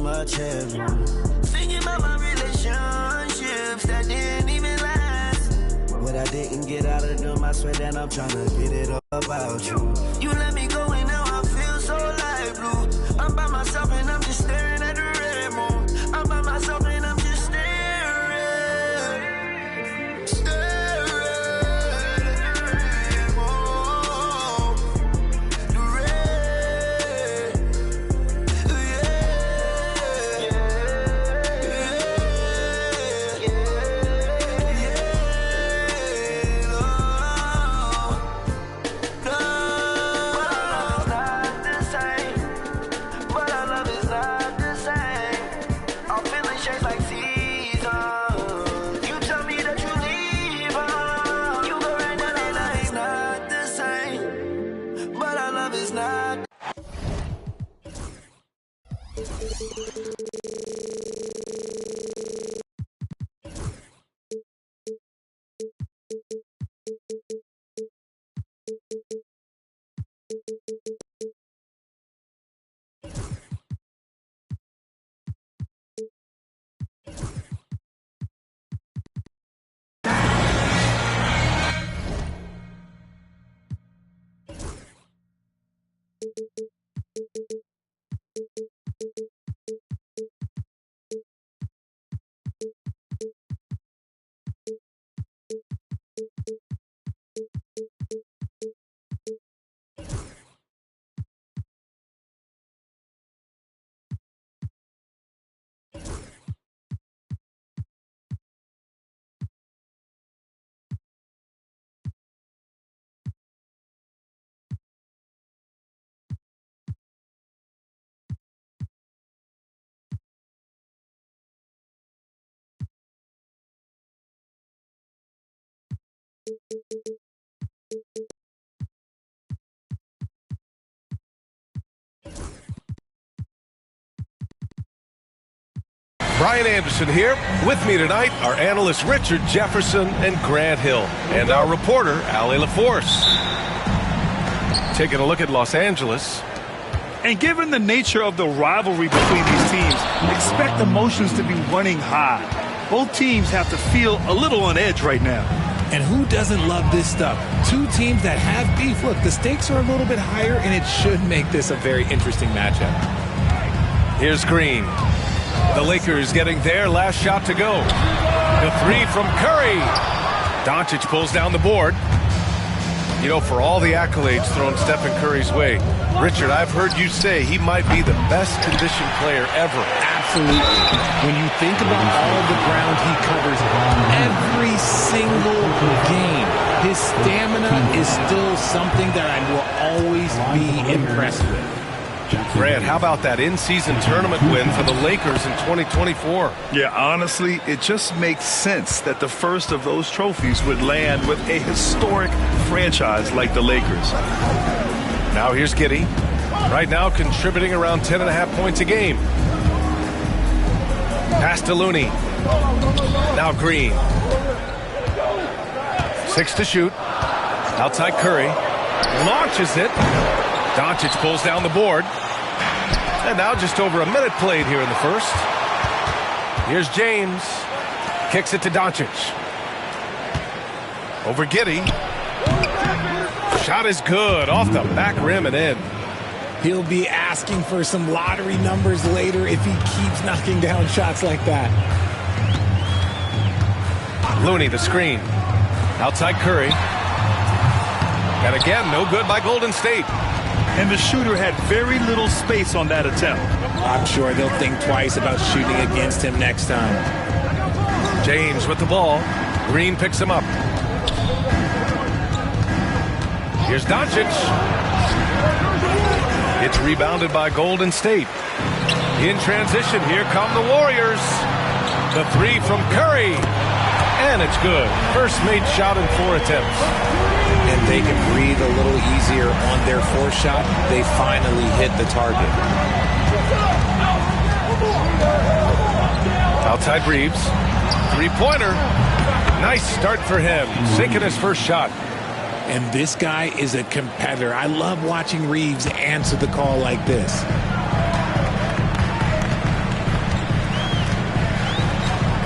much heaven. Thinking about my relationships that didn't even last. What I didn't get out of them, I swear that I'm trying to get it all about you. You let me go and now I feel so light blue. I'm by myself and I'm just staring at the red moon. I'm by myself and I'm just staring at the red moon. The red, Brian Anderson here. With me tonight are analysts Richard Jefferson and Grant Hill, and our reporter, Allie LaForce. Taking a look at Los Angeles. And given the nature of the rivalry between these teams, expect emotions to be running high. Both teams have to feel a little on edge right now. And who doesn't love this stuff? Two teams that have beef. Look, the stakes are a little bit higher, and it should make this a very interesting matchup. Here's Green. The Lakers getting their last shot to go. The three from Curry. Doncic pulls down the board. You know, for all the accolades thrown Stephen Curry's way, Richard, I've heard you say he might be the best conditioned player ever. Absolutely. When you think about all the ground he covers every single game, his stamina is still something that I will always be impressed with. Grant, how about that in-season tournament win for the Lakers in 2024? Yeah, honestly, it just makes sense that the first of those trophies would land with a historic franchise like the Lakers. Now here's Giddey. Right now contributing around 10.5 points a game. Pass to Looney. Now Green. 6 to shoot. Outside Curry. Launches it. Doncic pulls down the board. And now just over a minute played here in the first. Here's James. Kicks it to Doncic. Over Giddey. Shot is good. Off the back rim and in. He'll be asking for some lottery numbers later if he keeps knocking down shots like that. Looney, the screen. Outside Curry. And again, no good by Golden State. And the shooter had very little space on that attempt. I'm sure they'll think twice about shooting against him next time. James with the ball. Green picks him up. Here's Doncic. It's rebounded by Golden State. In transition, here come the Warriors. The three from Curry. And it's good. First made shot in 4 attempts. And they can breathe a little easier on their fourth shot. They finally hit the target. Outside Reeves. Three-pointer. Nice start for him. Sinking his first shot. And this guy is a competitor. I love watching Reeves answer the call like this.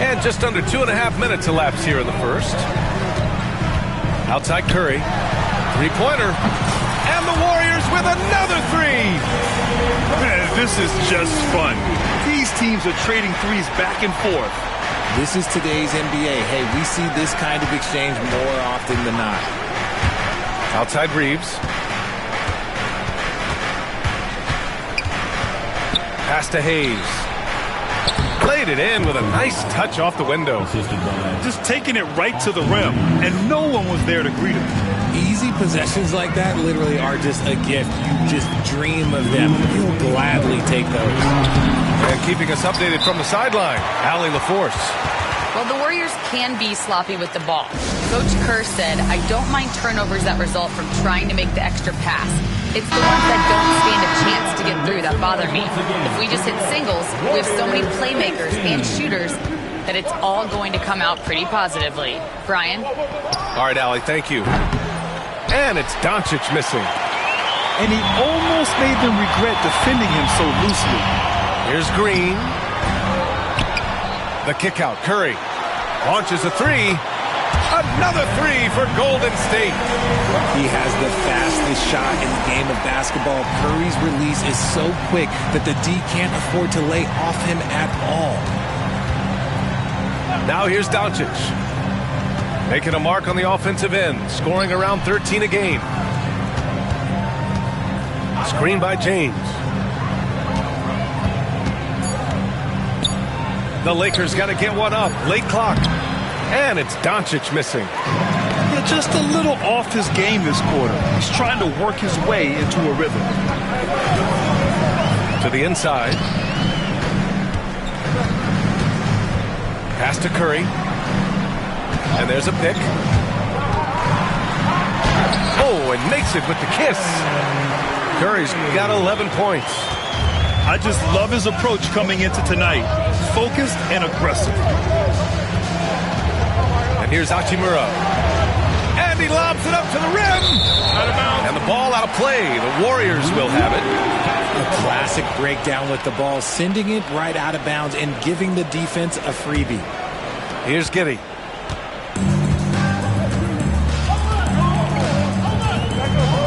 And just under 2.5 minutes elapsed here in the first. Outside Curry. Three-pointer. And the Warriors with another three. Man, this is just fun. These teams are trading threes back and forth. This is today's NBA. Hey, we see this kind of exchange more often than not. Outside Reeves. Pass to Hayes. Played it in with a nice touch off the window. Just taking it right to the rim, and no one was there to greet him. Easy possessions like that literally are just a gift. You just dream of them. You'll gladly take those. And keeping us updated from the sideline, Allie LaForce. Well, the Warriors can be sloppy with the ball. Coach Kerr said, I don't mind turnovers that result from trying to make the extra pass. It's the ones that don't stand a chance to get through that bother me. If we just hit singles, we have so many playmakers and shooters that it's all going to come out pretty positively. Brian? All right, Allie, thank you. And it's Doncic missing. And he almost made them regret defending him so loosely. Here's Green. The kick out. Curry launches a three. Another three for Golden State. He has the fastest shot in the game of basketball. Curry's release is so quick that the D can't afford to lay off him at all. Now here's Doncic. Making a mark on the offensive end. Scoring around 13 a game. Screen by James. The Lakers got to get one up. Late clock. And it's Doncic missing. Yeah, just a little off his game this quarter. He's trying to work his way into a rhythm. To the inside. Pass to Curry. And there's a pick. Oh, and makes it with the kiss. Curry's got 11 points. I just love his approach coming into tonight. Focused and aggressive. And here's Hachimura. And he lobs it up to the rim. Out of bounds. And the ball out of play. The Warriors will have it. A classic breakdown with the ball, sending it right out of bounds and giving the defense a freebie. Here's Giddey.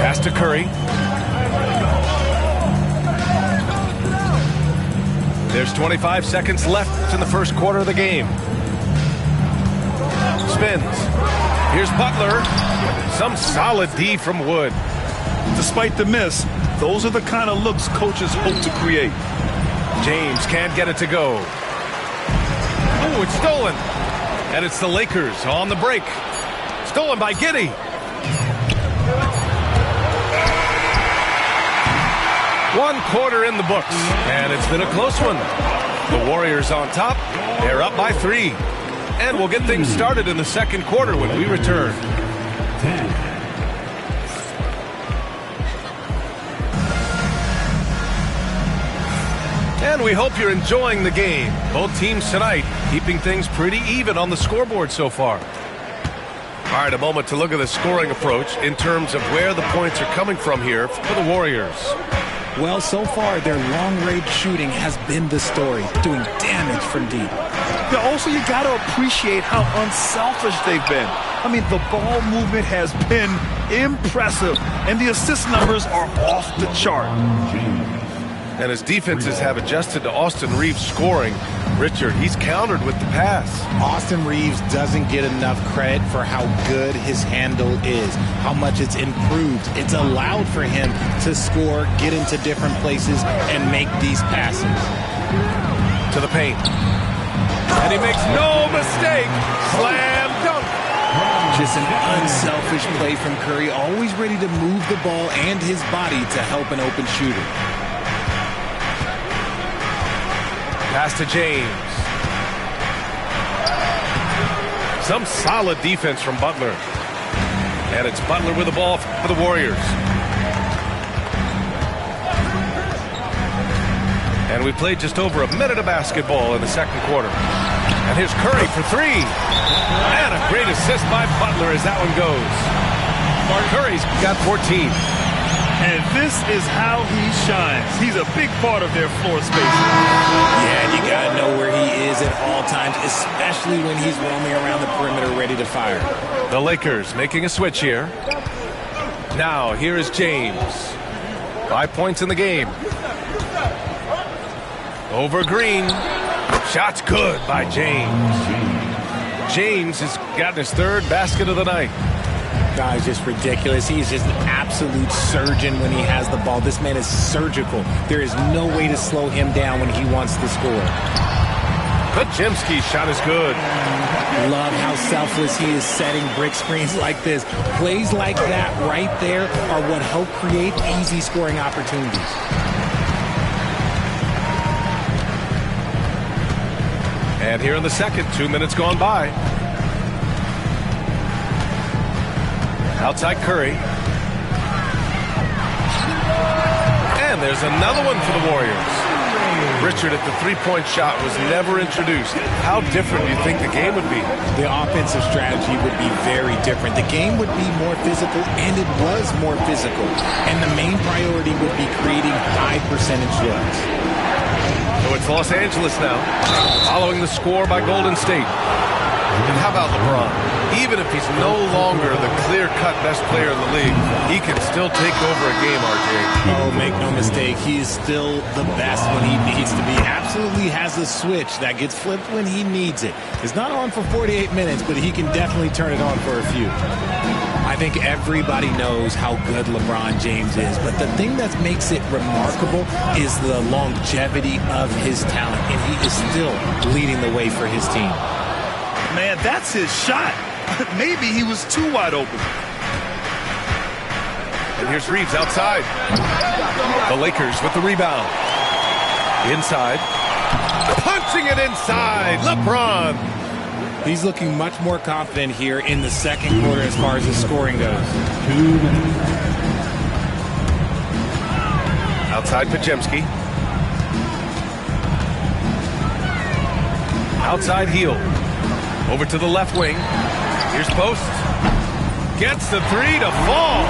Pass to Curry. There's 25 seconds left in the first quarter of the game. Spins. Here's Butler. Some solid D from Wood. Despite the miss, those are the kind of looks coaches hope to create. James can't get it to go. Oh, it's stolen. And it's the Lakers on the break. Stolen by Giddey. One quarter in the books, and it's been a close one. The Warriors on top. They're up by 3. And we'll get things started in the second quarter when we return. And we hope you're enjoying the game. Both teams tonight keeping things pretty even on the scoreboard so far. All right, a moment to look at the scoring approach in terms of where the points are coming from here for the Warriors. Well, so far, their long-range shooting has been the story, doing damage from deep. Yeah, also, you got to appreciate how unselfish they've been. I mean, the ball movement has been impressive, and the assist numbers are off the chart. And as defenses have adjusted to Austin Reeves scoring, Richard, he's countered with the pass. Austin Reeves doesn't get enough credit for how good his handle is, how much it's improved. It's allowed for him to score, get into different places, and make these passes. To the paint. And he makes no mistake. Slam dunk. Just an unselfish play from Curry, always ready to move the ball and his body to help an open shooter. Pass to James. Some solid defense from Butler. And it's Butler with the ball for the Warriors. And we played just over a minute of basketball in the second quarter. And here's Curry for 3. And a great assist by Butler as that one goes. Curry's got 14. And this is how he shines. He's a big part of their floor space. Yeah, you got to know where he is at all times, especially when he's roaming around the perimeter ready to fire. The Lakers making a switch here. Now, here is James. 5 points in the game. Over Green. Shot's good by James. James has gotten his 3rd basket of the night. Guys, just ridiculous. He's just an absolute surgeon when he has the ball. This man is surgical. There is no way to slow him down when he wants to score. Pajemski's shot is good. Love how selfless he is setting brick screens like this. Plays like that right there are what help create easy scoring opportunities. And here in the second, 2 minutes gone by. Outside Curry. And there's another one for the Warriors. Richard, if the three-point shot was never introduced, how different do you think the game would be? The offensive strategy would be very different. The game would be more physical, and it was more physical. And the main priority would be creating high-percentage looks. So it's Los Angeles now, following the score by Golden State. And how about LeBron? Even if he's no longer the clear-cut best player in the league, he can still take over a game, RJ. Oh, make no mistake, he is still the best when he needs to be. Absolutely has a switch that gets flipped when he needs it. It's not on for 48 minutes, but he can definitely turn it on for a few. I think everybody knows how good LeBron James is, but the thing that makes it remarkable is the longevity of his talent, and he is still leading the way for his team. Man, that's his shot. Maybe he was too wide open. And here's Reeves outside. The Lakers with the rebound. Inside. Punching it inside. LeBron. He's looking much more confident here in the second quarter as far as his scoring goes. Outside Pajemski. Outside Heel. Over to the left wing. Here's Post. Gets the three to fall.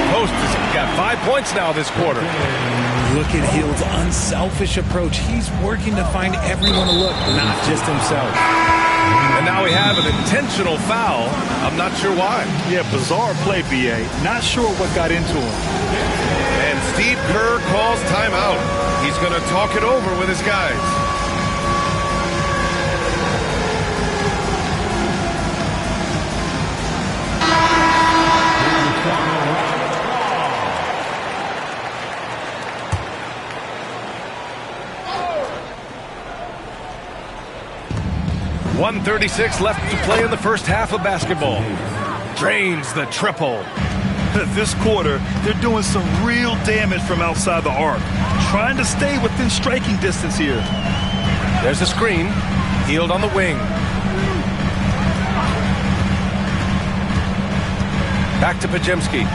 Post has got 5 points now this quarter. Look at Hill's unselfish approach. He's working to find everyone to look, not just himself. And now we have an intentional foul. I'm not sure why. Yeah, bizarre play, B.A. Not sure what got into him. And Steve Kerr calls timeout. He's going to talk it over with his guys. .136 left to play in the first half of basketball. Drains the triple. This quarter, they're doing some real damage from outside the arc. Trying to stay within striking distance here. There's a screen. Healed on the wing. Back to Pajemski.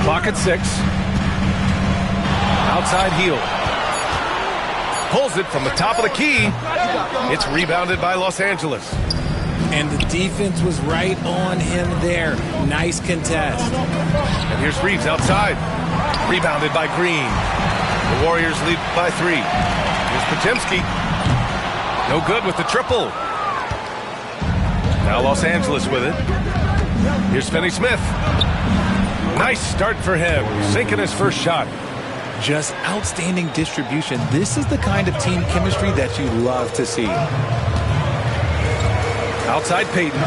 Clock at 6. Outside Heel. Pulls it from the top of the key. It's rebounded by Los Angeles. And the defense was right on him there. Nice contest. And here's Reeves outside. Rebounded by Green. The Warriors lead by 3. Here's Pajemski. No good with the triple. Now Los Angeles with it. Here's Finney-Smith. Nice start for him. Sinking his first shot. Just outstanding distribution. This is the kind of team chemistry that you love to see. Outside Payton.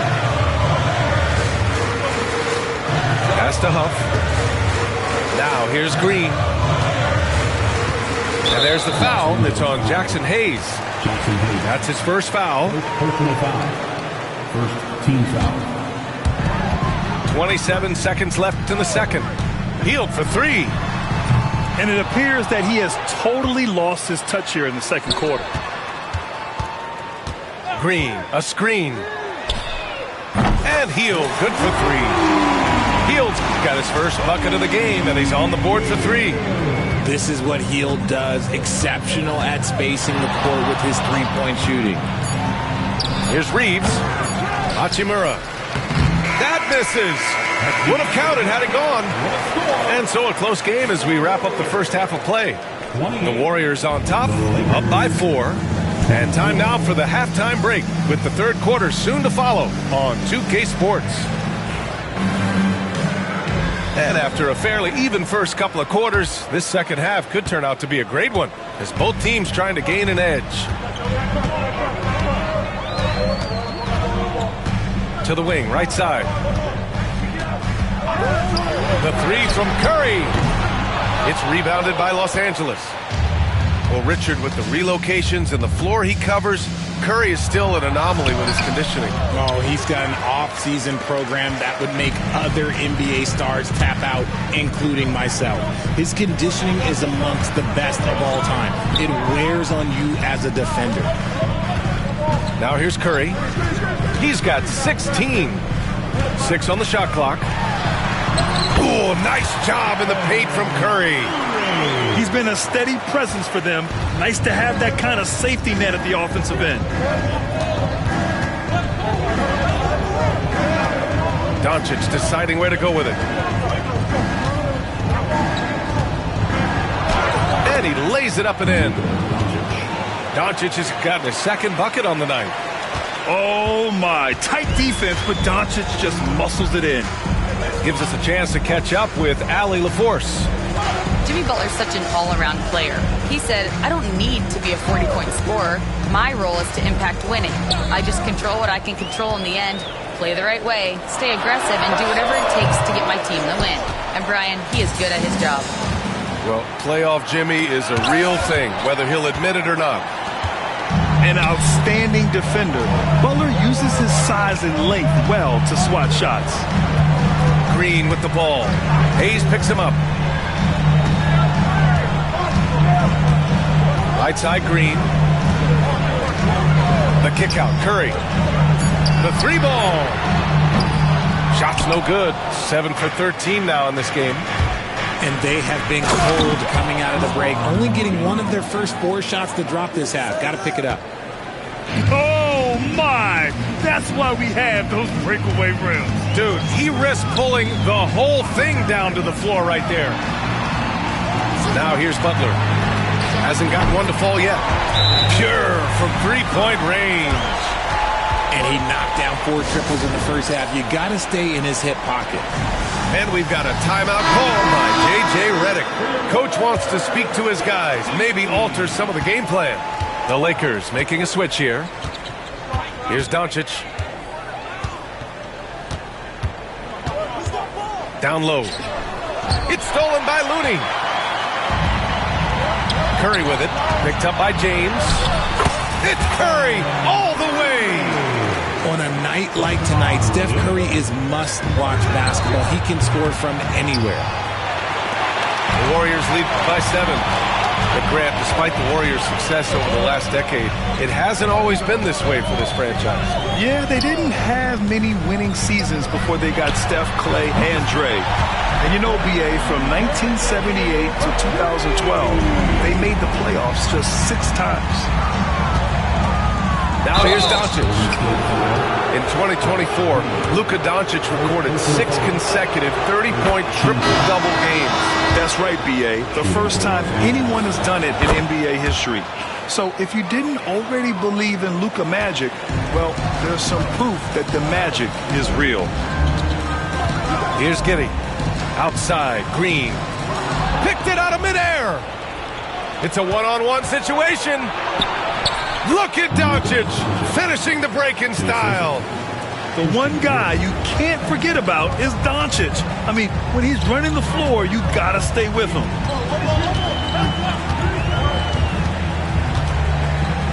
Pass to Huff. Now here's Green. And there's the foul. It's on Jackson Hayes. That's his first foul. First team foul. 27 seconds left in the second. Healed for 3. And it appears that he has totally lost his touch here in the second quarter. Green, a screen. And Heald, good for 3. Heald's got his first bucket of the game, and he's on the board for 3. This is what Heald does. Exceptional at spacing the court with his three-point shooting. Here's Reeves. Hachimura. That misses. Would have counted had it gone. And so a close game as we wrap up the first half of play. The Warriors on top, up by 4. And time now for the halftime break, with the third quarter soon to follow on 2K Sports. And after a fairly even first couple of quarters, this second half could turn out to be a great one, as both teams trying to gain an edge. To the wing, right side. The three from Curry. It's rebounded by Los Angeles. Well, Richard, with the relocations and the floor he covers, Curry is still an anomaly with his conditioning. Oh, he's got an off-season program that would make other NBA stars tap out, including myself. His conditioning is amongst the best of all time. It wears on you as a defender. Now here's Curry. He's got 16. 6 on the shot clock. Oh, nice job in the paint from Curry. He's been a steady presence for them. Nice to have that kind of safety net at the offensive end. Doncic deciding where to go with it. And he lays it up and in. Doncic has gotten his second bucket on the night. Oh, my. Tight defense, but Doncic just muscles it in. Gives us a chance to catch up with Allie LaForce. Jimmy Butler's such an all-around player. He said, I don't need to be a 40-point scorer. My role is to impact winning. I just control what I can control in the end, play the right way, stay aggressive, and do whatever it takes to get my team the win. And Brian, he is good at his job. Well, playoff Jimmy is a real thing, whether he'll admit it or not. An outstanding defender. Butler uses his size and length well to swat shots. Green with the ball. Hayes picks him up. Right side, Green. The kick out, Curry. The three ball. Shot's no good. 7 for 13 now in this game. And they have been cold coming out of the break. Only getting one of their first 4 shots to drop this half. Got to pick it up. Oh, my. That's why we have those breakaway rims. Dude, he risked pulling the whole thing down to the floor right there. Now here's Butler. Hasn't gotten one to fall yet. Pure from three-point range. And he knocked down 4 triples in the first half. You got to stay in his hip pocket. And we've got a timeout called by J.J. Redick. Coach wants to speak to his guys, maybe alter some of the game plan. The Lakers making a switch here. Here's Doncic. Down low. It's stolen by Looney. Curry with it. Picked up by James. It's Curry all the way. On a night like tonight, Steph Curry is must-watch basketball. He can score from anywhere. The Warriors lead by 7. But Grant, despite the Warriors' success over the last decade, it hasn't always been this way for this franchise. Yeah, they didn't have many winning seasons before they got Steph, Clay, and Dre. And you know, BA, from 1978 to 2012, they made the playoffs just 6 times. Now here's Doncic. In 2024, Luka Doncic recorded 6 consecutive 30-point triple-double games. That's right, BA. The first time anyone has done it in NBA history. So if you didn't already believe in Luka magic, well, there's some proof that the magic is real. Here's Giddey. Outside, Green. Picked it out of midair. It's a one-on-one situation. Look at Doncic finishing the break in style. The one guy you can't forget about is Doncic. I mean, when he's running the floor, you gotta stay with him.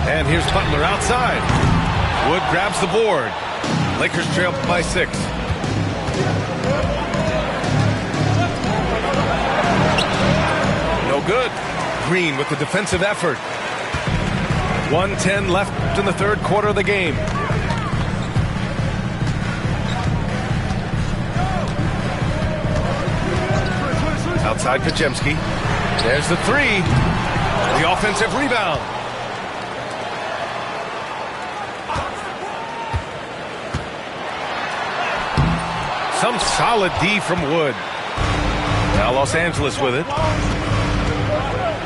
And here's Butler outside. Wood grabs the board. Lakers trail by 6. No good. Green with the defensive effort. 1:10 left in the third quarter of the game. Outside Podziemski. There's the 3. The offensive rebound. Some solid D from Wood. Now Los Angeles with it.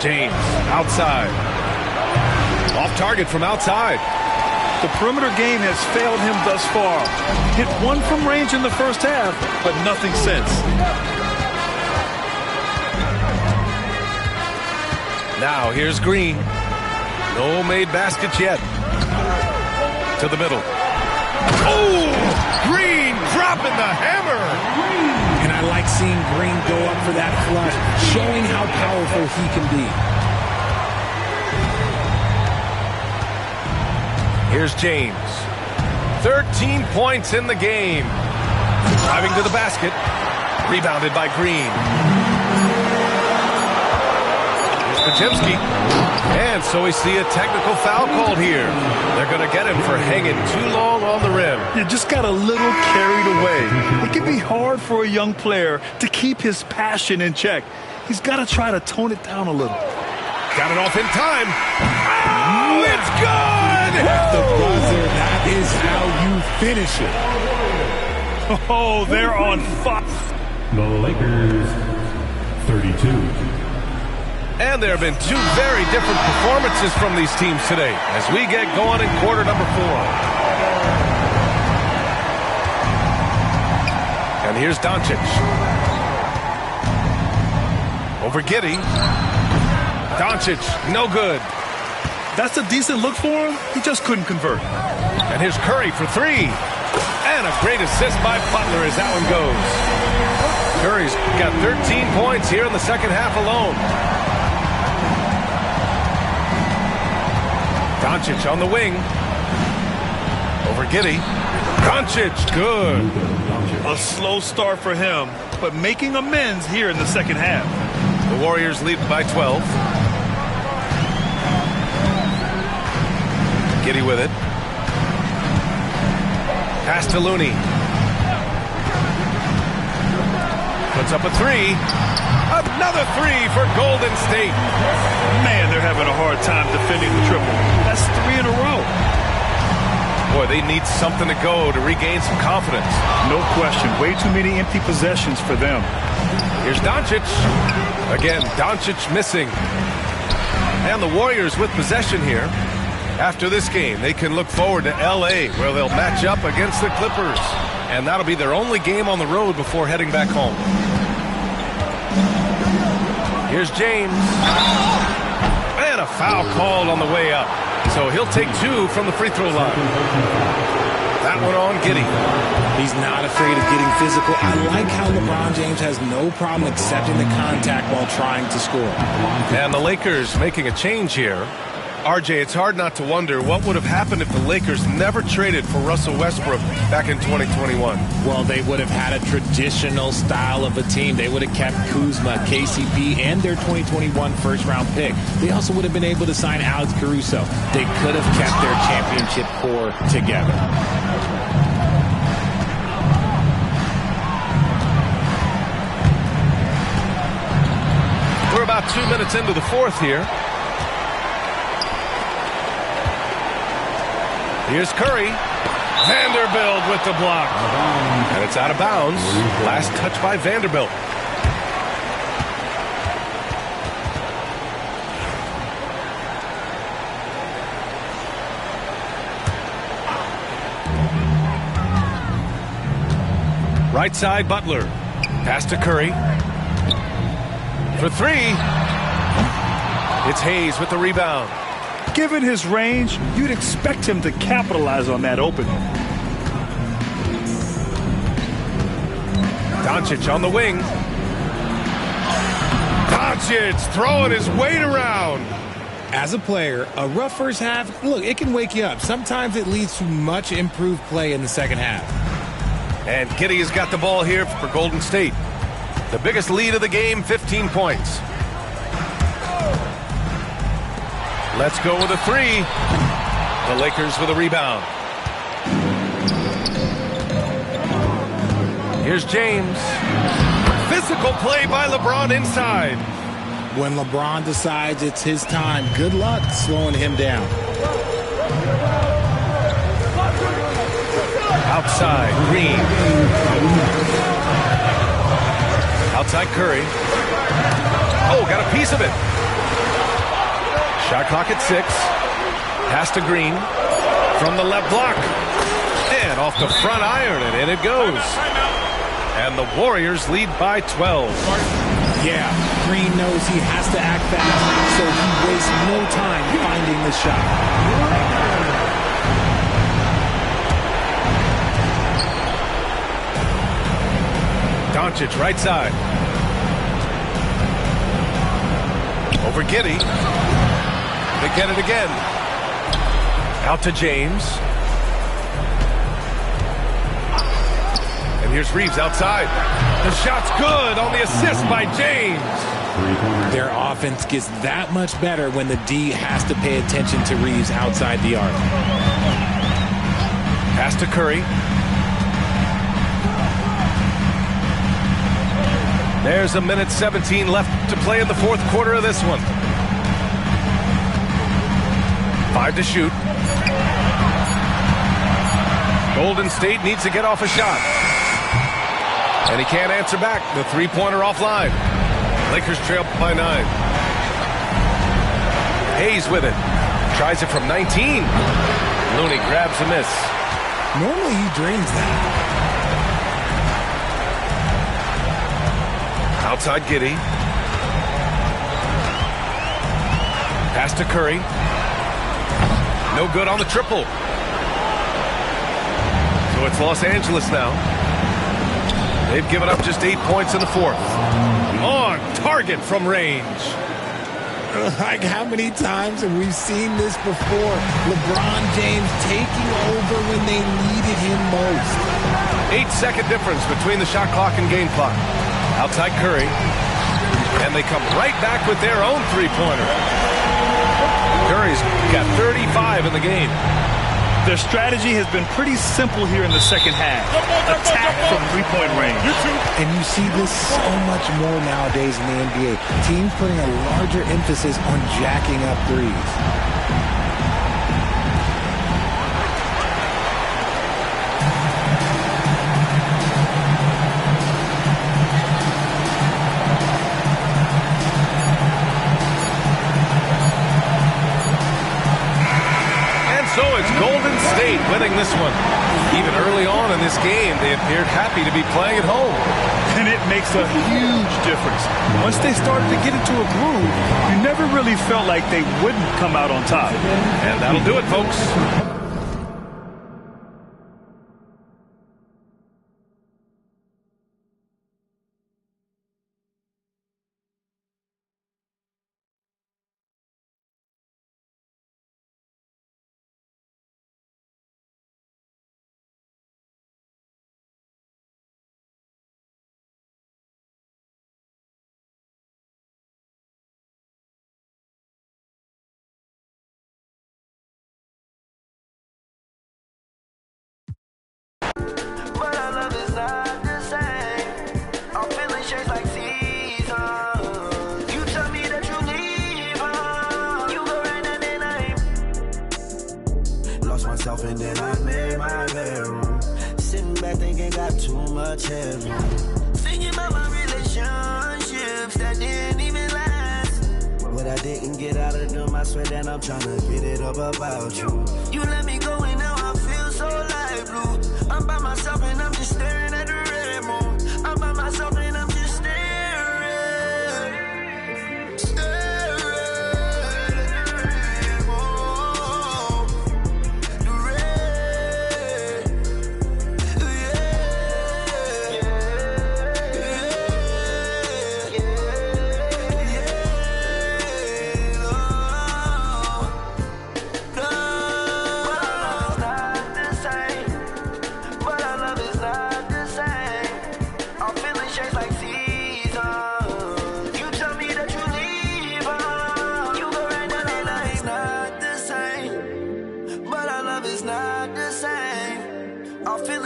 James outside. Off target from outside. The perimeter game has failed him thus far. Hit one from range in the first half, but nothing since. Now here's Green. No made baskets yet. To the middle. Oh! Green dropping the hammer! And I like seeing Green go up for that flush, showing how powerful he can be. Here's James. 13 points in the game. Driving to the basket. Rebounded by Green. Here's Pajemski. And so we see a technical foul called here. They're going to get him for hanging too long on the rim. You just got a little carried away. It can be hard for a young player to keep his passion in check. He's got to try to tone it down a little. Got it off in time. Oh, it's good! At the buzzer, that is how you finish it. Oh, they're on fire. The Lakers, 32. And there have been two very different performances from these teams today as we get going in quarter number 4. And here's Doncic. Over Giddey. Doncic, no good. That's a decent look for him. He just couldn't convert. And here's Curry for 3. And a great assist by Butler as that one goes. Curry's got 13 points here in the second half alone. Doncic on the wing. Over Giddey. Doncic, good. A slow start for him, but making amends here in the second half. The Warriors lead by 12. Giddey with it. Pass to Looney. Puts up a 3. Another 3 for Golden State. Man, they're having a hard time defending the triple. That's 3 in a row. Boy, they need something to go to regain some confidence. No question. Way too many empty possessions for them. Here's Doncic. Again, Doncic missing. And the Warriors with possession here. After this game, they can look forward to L.A., where they'll match up against the Clippers. And that'll be their only game on the road before heading back home. Here's James. And a foul called on the way up. So he'll take 2 from the free throw line. That one on Giddey. He's not afraid of getting physical. I like how LeBron James has no problem accepting the contact while trying to score. And the Lakers making a change here. RJ, it's hard not to wonder what would have happened if the Lakers never traded for Russell Westbrook back in 2021. Well, they would have had a traditional style of a team. They would have kept Kuzma, KCP, and their 2021 first-round pick. They also would have been able to sign Alex Caruso. They could have kept their championship core together. We're about 2 minutes into the fourth here. Here's Curry. Vanderbilt with the block. And it's out of bounds. Last touch by Vanderbilt. Right side, Butler. Pass to Curry. For 3. It's Hayes with the rebound. Given his range, you'd expect him to capitalize on that opening. Doncic on the wing. Doncic throwing his weight around. As a player, a rough first half, look, it can wake you up. Sometimes it leads to much improved play in the second half. And Giddey has got the ball here for Golden State. The biggest lead of the game, 15 points. Let's go with a 3. The Lakers with a rebound. Here's James. Physical play by LeBron inside. When LeBron decides it's his time, good luck slowing him down. Outside, Green. Outside, Curry. Oh, got a piece of it. Shot clock at 6. Pass to Green from the left block. And off the front iron, and in it goes. And the Warriors lead by 12. Yeah, Green knows he has to act fast, so he wastes no time finding the shot. Doncic, right side. Over Giddey. They get it again. Out to James. And here's Reeves outside. The shot's good on the assist by James. Their offense gets that much better when the D has to pay attention to Reeves outside the arc. Pass to Curry. There's 1:17 left to play in the fourth quarter of this one. 5 to shoot. Golden State needs to get off a shot. And he can't answer back. The three-pointer offline. Lakers trail by 9. Hayes with it. Tries it from 19. Looney grabs a miss. Normally he drains that. Outside Giddey. Pass to Curry. No good on the triple. So it's Los Angeles now. They've given up just 8 points in the fourth. On target from range. Like, how many times have we seen this before? LeBron James taking over when they needed him most. 8-second difference between the shot clock and game clock. Outside Curry. And they come right back with their own three-pointer. Curry's got 35 in the game. Their strategy has been pretty simple here in the second half. Attack from three-point range. And you see this so much more nowadays in the NBA. Teams putting a larger emphasis on jacking up threes. So it's Golden State winning this one. Even early on in this game, they appeared happy to be playing at home. And it makes a huge difference. Once they started to get into a groove, you never really felt like they wouldn't come out on top. And that'll do it, folks. And then I made my bedroom. Sitting back thinking got too much headroom. Thinking about my relationships that didn't even last. What I didn't get out of them, I swear that I'm trying to get it up about you. You let me go and now I feel so light blue. I'm by myself and I'm just staring at the red moon. I'm by myself and I'm just staring at the red moon.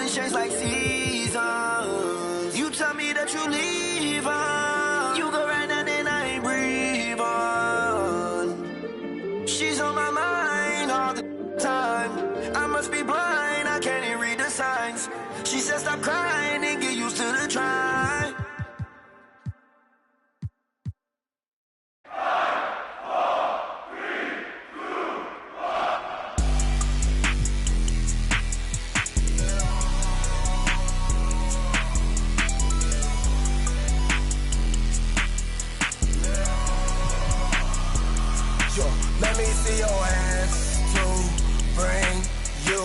Change like seasons. You tell me that you leave on. You go right now, then I ain't breathe on. She's on my mind all the time. I must be blind, I can't even read the signs. She said stop crying and get used to the try. see your hands to bring you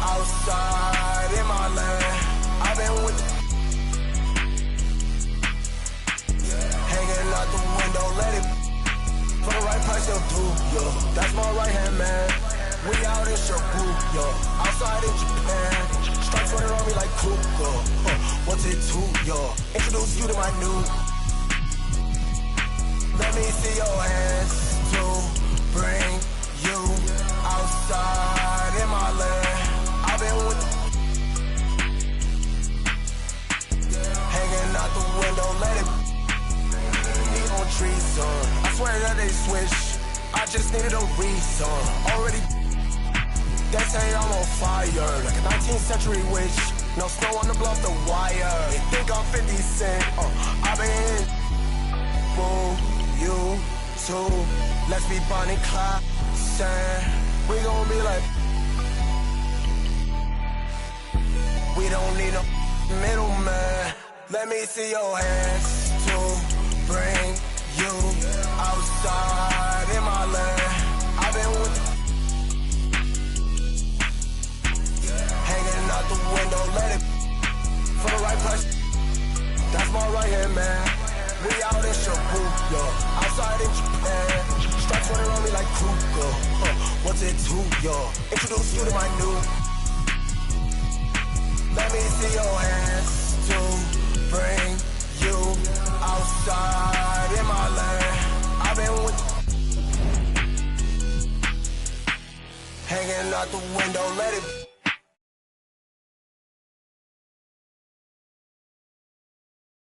outside in my land. I've been with the hanging out the window, let it for the right price, they'll do, yo. That's my right hand man. We out in Shabu, yo. Outside in Japan. Stripes running on me like Kuko. What's it to, yo? Introduce you to my new. Let me see your hands to bring you outside in my land. I've been with hanging out the window, let it on trees, I swear that they switch. I just needed a reason. Already, they say I'm on fire, like a 19th century witch. No snow on the bluff, the wire. They think I'm 50 Cent. I've been boom, you too. Let's be Bonnie Clyde. We gon' be like, we don't need no middleman. Let me see your hands to bring you outside in my land. I've been with hanging out the window, let it for the right price. That's my right hand man. We out in Shabu, yo. Outside in Japan. Stripes running on me like Kuko. What's it to, yo? Introduce you to my new. Let me see your hands to bring you outside in my land. I've been with hanging out the window, let it